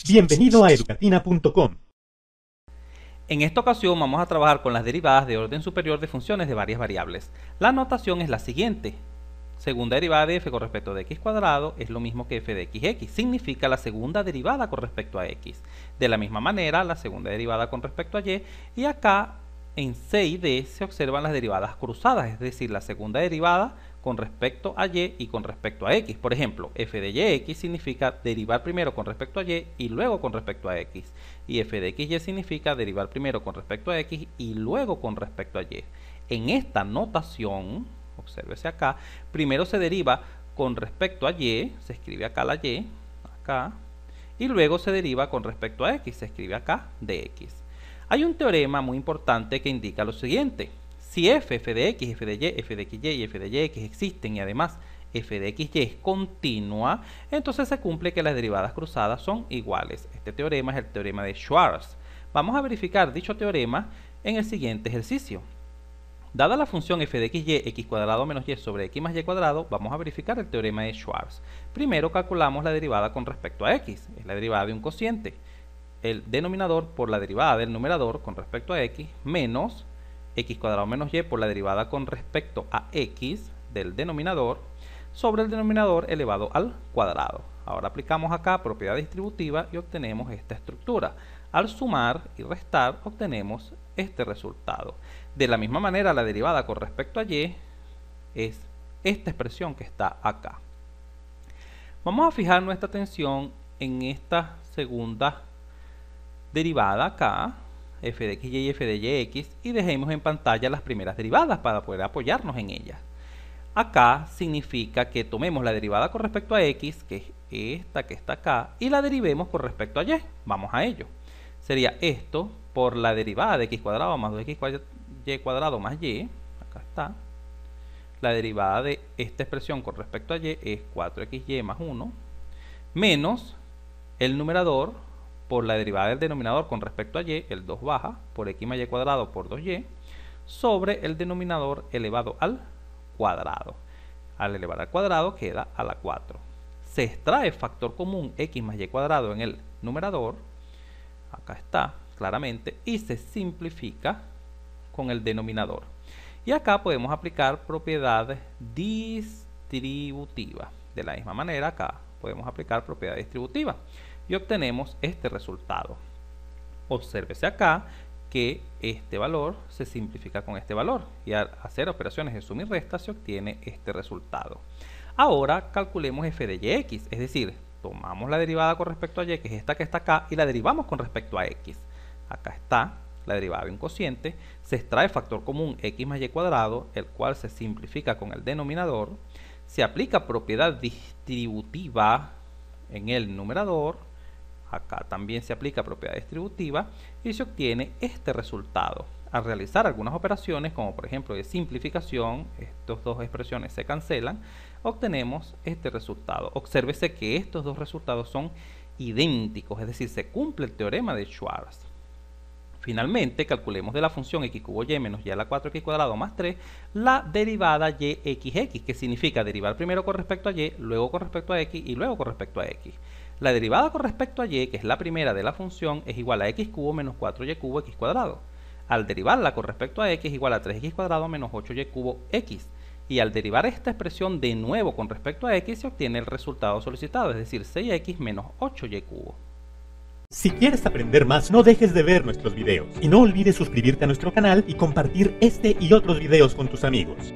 Bienvenido a educatina.com. En esta ocasión vamos a trabajar con las derivadas de orden superior de funciones de varias variables. La notación es la siguiente. Segunda derivada de f con respecto de x cuadrado es lo mismo que f de x. Significa la segunda derivada con respecto a x. De la misma manera, la segunda derivada con respecto a y. Y acá en c y d se observan las derivadas cruzadas, es decir, la segunda derivada con respecto a y con respecto a x. Por ejemplo, f de yx significa derivar primero con respecto a y luego con respecto a x. Y f de xy significa derivar primero con respecto a x y luego con respecto a y. En esta notación, obsérvese acá, primero se deriva con respecto a y, se escribe acá la y, acá, y luego se deriva con respecto a x, se escribe acá dx. Hay un teorema muy importante que indica lo siguiente. Si f de x, f de y, f de xy y f de yx existen y además f de xy es continua, entonces se cumple que las derivadas cruzadas son iguales. Este teorema es el teorema de Schwarz. Vamos a verificar dicho teorema en el siguiente ejercicio. Dada la función f de xy, x cuadrado menos y sobre x más y cuadrado, vamos a verificar el teorema de Schwarz. Primero calculamos la derivada con respecto a x, es la derivada de un cociente. El denominador por la derivada del numerador con respecto a x menos x cuadrado menos y por la derivada con respecto a x del denominador sobre el denominador elevado al cuadrado. Ahora aplicamos acá propiedad distributiva y obtenemos esta estructura. Al sumar y restar obtenemos este resultado. De la misma manera, la derivada con respecto a y es esta expresión que está acá. Vamos a fijar nuestra atención en esta segunda derivada acá, f de xy y f de yx, y dejemos en pantalla las primeras derivadas para poder apoyarnos en ellas. Acá significa que tomemos la derivada con respecto a x, que es esta que está acá, y la derivemos con respecto a y. Vamos a ello. Sería esto por la derivada de x cuadrado más 2xy cuadrado más y, acá está. La derivada de esta expresión con respecto a y es 4xy más 1, menos el numerador por la derivada del denominador con respecto a y, el 2 baja, por x más y cuadrado por 2y, sobre el denominador elevado al cuadrado. Al elevar al cuadrado queda a la 4. Se extrae factor común x más y cuadrado en el numerador, acá está claramente, y se simplifica con el denominador. Y acá podemos aplicar propiedad distributiva. De la misma manera acá podemos aplicar propiedad distributiva y obtenemos este resultado. Obsérvese acá que este valor se simplifica con este valor y al hacer operaciones de suma y resta se obtiene este resultado. Ahora calculemos f de yx, es decir, tomamos la derivada con respecto a y, que es esta que está acá, y la derivamos con respecto a x. Acá está la derivada de un cociente, se extrae factor común x más y cuadrado, el cual se simplifica con el denominador, se aplica propiedad distributiva en el numerador, acá también se aplica propiedad distributiva y se obtiene este resultado. Al realizar algunas operaciones, como por ejemplo de simplificación, estas dos expresiones se cancelan, obtenemos este resultado. Obsérvese que estos dos resultados son idénticos, es decir, se cumple el teorema de Schwarz. Finalmente, calculemos de la función x cubo y menos y a la 4x cuadrado más 3 la derivada yxx, que significa derivar primero con respecto a y, luego con respecto a x y luego con respecto a x. La derivada con respecto a y, que es la primera de la función, es igual a x cubo menos 4y cubo x cuadrado. Al derivarla con respecto a x es igual a 3x cuadrado menos 8y cubo x. Y al derivar esta expresión de nuevo con respecto a x se obtiene el resultado solicitado, es decir, 6x menos 8y cubo. Si quieres aprender más, no dejes de ver nuestros videos. Y no olvides suscribirte a nuestro canal y compartir este y otros videos con tus amigos.